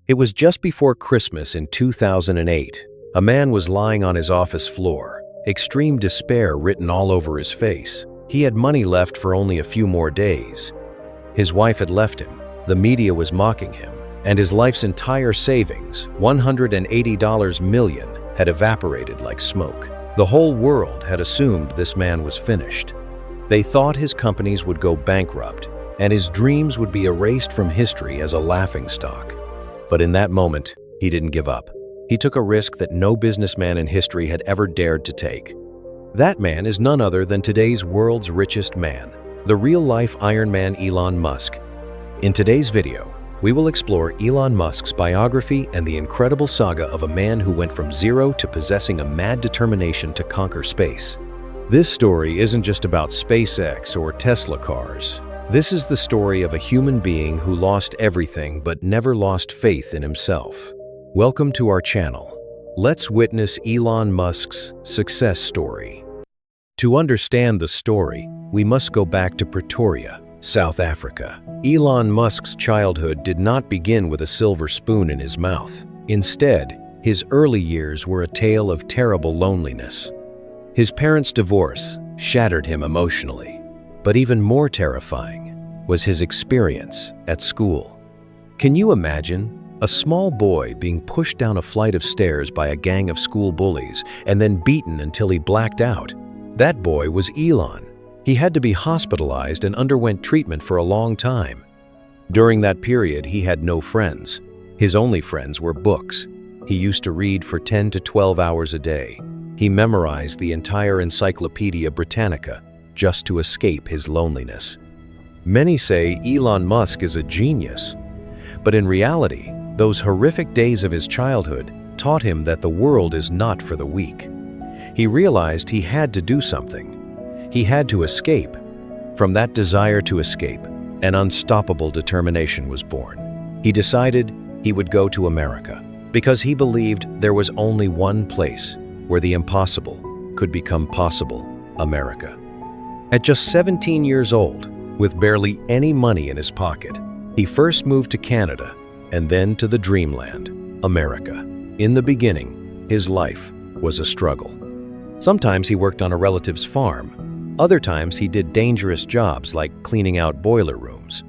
It was just before Christmas in 2008. A man was lying on his office floor, extreme despair written all over his face. He had money left for only a few more days. His wife had left him, the media was mocking him, and his life's entire savings, $180 million, had evaporated like smoke. The whole world had assumed this man was finished. They thought his companies would go bankrupt, and his dreams would be erased from history as a laughingstock. But in that moment, he didn't give up. He took a risk that no businessman in history had ever dared to take. That man is none other than today's world's richest man, the real-life Iron Man Elon Musk. In today's video, we will explore Elon Musk's biography and the incredible saga of a man who went from zero to possessing a mad determination to conquer space. This story isn't just about SpaceX or Tesla cars. This is the story of a human being who lost everything but never lost faith in himself. Welcome to our channel. Let's witness Elon Musk's success story. To understand the story, we must go back to Pretoria, South Africa. Elon Musk's childhood did not begin with a silver spoon in his mouth. Instead, his early years were a tale of terrible loneliness. His parents' divorce shattered him emotionally. But even more terrifying was his experience at school. Can you imagine a small boy being pushed down a flight of stairs by a gang of school bullies and then beaten until he blacked out? That boy was Elon. He had to be hospitalized and underwent treatment for a long time. During that period, he had no friends. His only friends were books. He used to read for 10 to 12 hours a day. He memorized the entire Encyclopedia Britannica just to escape his loneliness. Many say Elon Musk is a genius, but in reality, those horrific days of his childhood taught him that the world is not for the weak. He realized he had to do something. He had to escape. From that desire to escape, an unstoppable determination was born. He decided he would go to America because he believed there was only one place where the impossible could become possible: America. At just 17 years old, with barely any money in his pocket, he first moved to Canada and then to the dreamland, America. In the beginning, his life was a struggle. Sometimes he worked on a relative's farm. Other times he did dangerous jobs like cleaning out boiler rooms.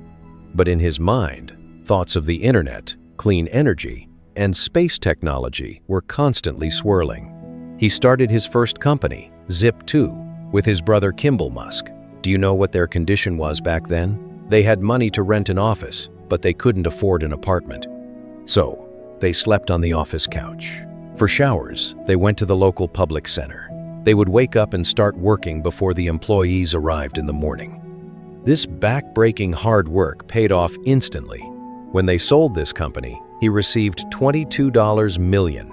But in his mind, thoughts of the internet, clean energy, and space technology were constantly swirling. He started his first company, Zip2, with his brother Kimball Musk. Do you know what their condition was back then? They had money to rent an office, but they couldn't afford an apartment. So, they slept on the office couch. For showers, they went to the local public center. They would wake up and start working before the employees arrived in the morning. This back-breaking hard work paid off instantly. When they sold this company, he received $22 million.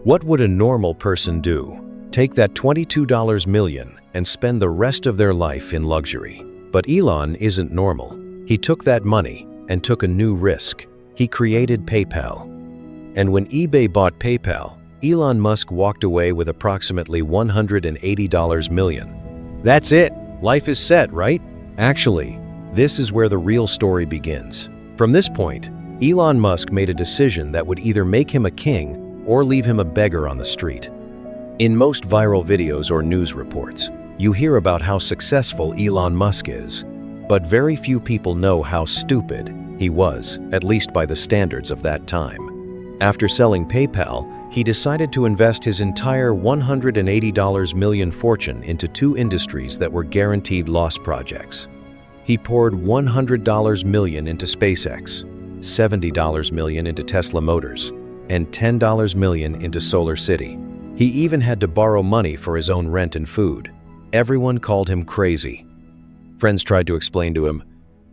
What would a normal person do? Take that $22 million and spend the rest of their life in luxury. But Elon isn't normal. He took that money and took a new risk. He created PayPal. And when eBay bought PayPal, Elon Musk walked away with approximately $180 million. That's it. Life is set, right? Actually, this is where the real story begins. From this point, Elon Musk made a decision that would either make him a king or leave him a beggar on the street. In most viral videos or news reports, you hear about how successful Elon Musk is, but very few people know how stupid he was, at least by the standards of that time. After selling PayPal, he decided to invest his entire $180 million fortune into two industries that were guaranteed loss projects. He poured $100 million into SpaceX, $70 million into Tesla Motors, and $10 million into Solar City. He even had to borrow money for his own rent and food. Everyone called him crazy. Friends tried to explain to him,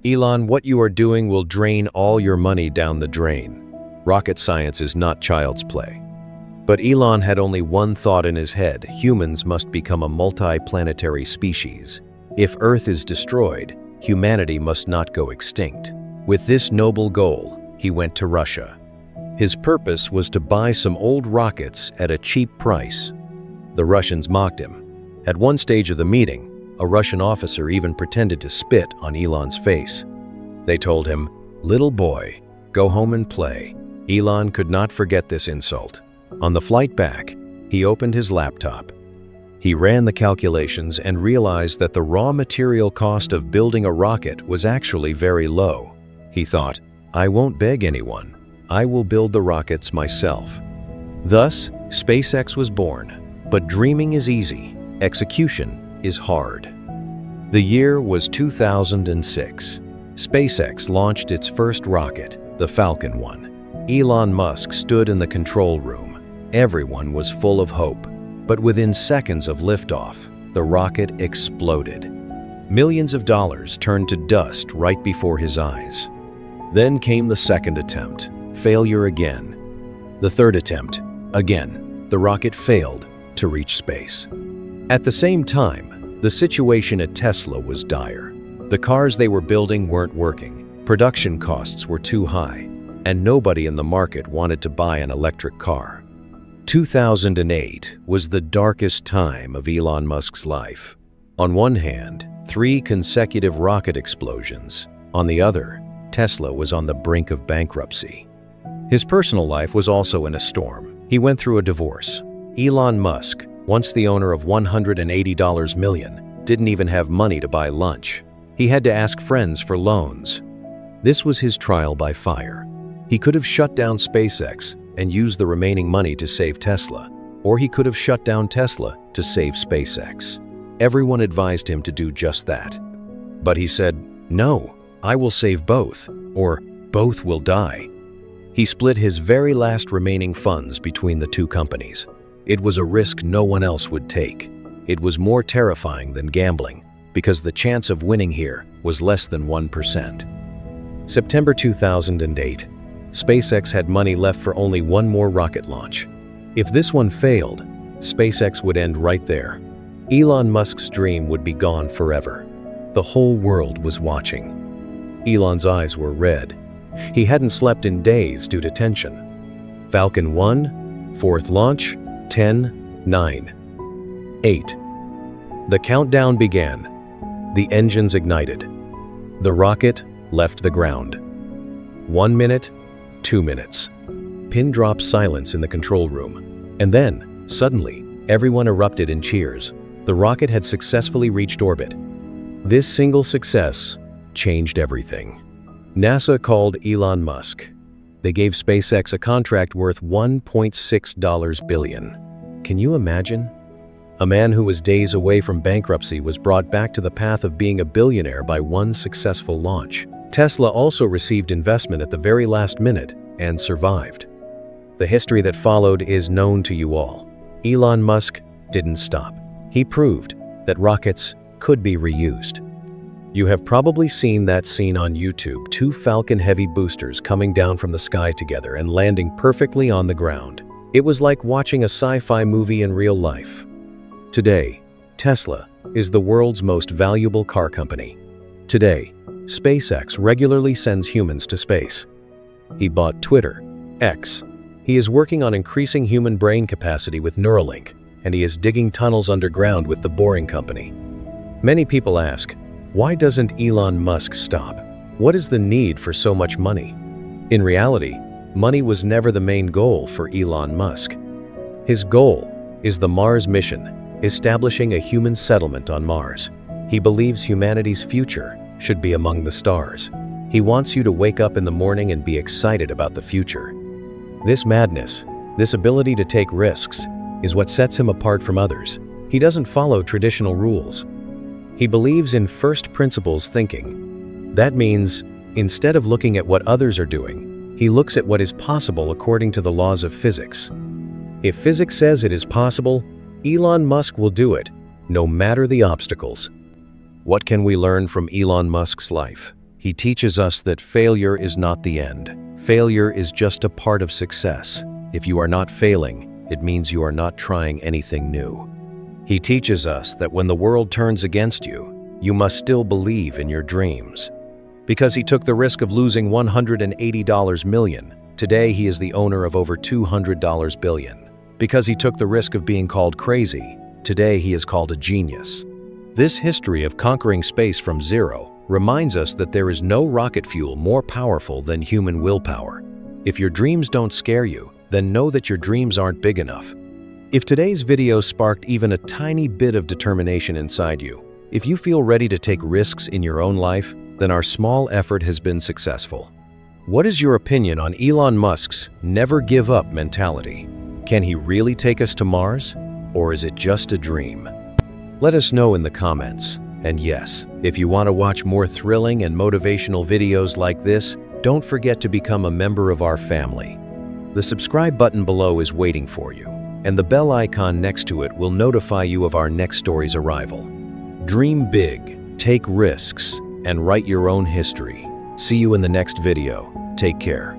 "Elon, what you are doing will drain all your money down the drain. Rocket science is not child's play." But Elon had only one thought in his head: humans must become a multi-planetary species. If Earth is destroyed, humanity must not go extinct. With this noble goal, he went to Russia. His purpose was to buy some old rockets at a cheap price. The Russians mocked him. At one stage of the meeting, a Russian officer even pretended to spit on Elon's face. They told him, "Little boy, go home and play. Elon could not forget this insult. On the flight back, he opened his laptop. He ran the calculations and realized that the raw material cost of building a rocket was actually very low. He thought, "I won't beg anyone. I will build the rockets myself." Thus, SpaceX was born. But dreaming is easy, execution is hard. The year was 2006. SpaceX launched its first rocket, the Falcon 1. Elon Musk stood in the control room. Everyone was full of hope. But within seconds of liftoff, the rocket exploded. Millions of dollars turned to dust right before his eyes. Then came the second attempt, failure again. The third attempt, again, the rocket failed to reach space. At the same time, the situation at Tesla was dire. The cars they were building weren't working, production costs were too high, and nobody in the market wanted to buy an electric car. 2008 was the darkest time of Elon Musk's life. On one hand, 3 consecutive rocket explosions. On the other, Tesla was on the brink of bankruptcy. His personal life was also in a storm. He went through a divorce. Elon Musk, once the owner of $180 million, didn't even have money to buy lunch. He had to ask friends for loans. This was his trial by fire. He could have shut down SpaceX and used the remaining money to save Tesla, or he could have shut down Tesla to save SpaceX. Everyone advised him to do just that. But he said, "No, I will save both, or both will die." He split his very last remaining funds between the 2 companies. It was a risk no one else would take. It was more terrifying than gambling, because the chance of winning here was less than 1%. September 2008. SpaceX had money left for only one more rocket launch. If this one failed, SpaceX would end right there. Elon Musk's dream would be gone forever. The whole world was watching. Elon's eyes were red. He hadn't slept in days due to tension. Falcon 1, 4th launch, 10, 9, 8. The countdown began. The engines ignited. The rocket left the ground. 1 minute, 2 minutes. Pin drop silence in the control room. And then, suddenly, everyone erupted in cheers. The rocket had successfully reached orbit. This single success changed everything. NASA called Elon Musk. They gave SpaceX a contract worth $1.6 billion. Can you imagine? A man who was days away from bankruptcy was brought back to the path of being a billionaire by one successful launch. Tesla also received investment at the very last minute and survived. The history that followed is known to you all. Elon Musk didn't stop. He proved that rockets could be reused. You have probably seen that scene on YouTube, 2 Falcon Heavy boosters coming down from the sky together and landing perfectly on the ground. It was like watching a sci-fi movie in real life. Today, Tesla is the world's most valuable car company. Today, SpaceX regularly sends humans to space. He bought Twitter, X. He is working on increasing human brain capacity with Neuralink, and he is digging tunnels underground with the Boring Company. Many people ask, why doesn't Elon Musk stop? What is the need for so much money? In reality, money was never the main goal for Elon Musk. His goal is the Mars mission, establishing a human settlement on Mars. He believes humanity's future should be among the stars. He wants you to wake up in the morning and be excited about the future. This madness, this ability to take risks, is what sets him apart from others. He doesn't follow traditional rules. He believes in first principles thinking. That means, instead of looking at what others are doing, he looks at what is possible according to the laws of physics. If physics says it is possible, Elon Musk will do it, no matter the obstacles. What can we learn from Elon Musk's life? He teaches us that failure is not the end. Failure is just a part of success. If you are not failing, it means you are not trying anything new. He teaches us that when the world turns against you, you must still believe in your dreams. Because he took the risk of losing $180 million, today he is the owner of over $200 billion. Because he took the risk of being called crazy, today he is called a genius. This history of conquering space from zero reminds us that there is no rocket fuel more powerful than human willpower. If your dreams don't scare you, then know that your dreams aren't big enough. If today's video sparked even a tiny bit of determination inside you, if you feel ready to take risks in your own life, then our small effort has been successful. What is your opinion on Elon Musk's never give up mentality? Can he really take us to Mars? Or is it just a dream? Let us know in the comments. And yes, if you want to watch more thrilling and motivational videos like this, don't forget to become a member of our family. The subscribe button below is waiting for you, and the bell icon next to it will notify you of our next story's arrival. Dream big, take risks, and write your own history. See you in the next video. Take care.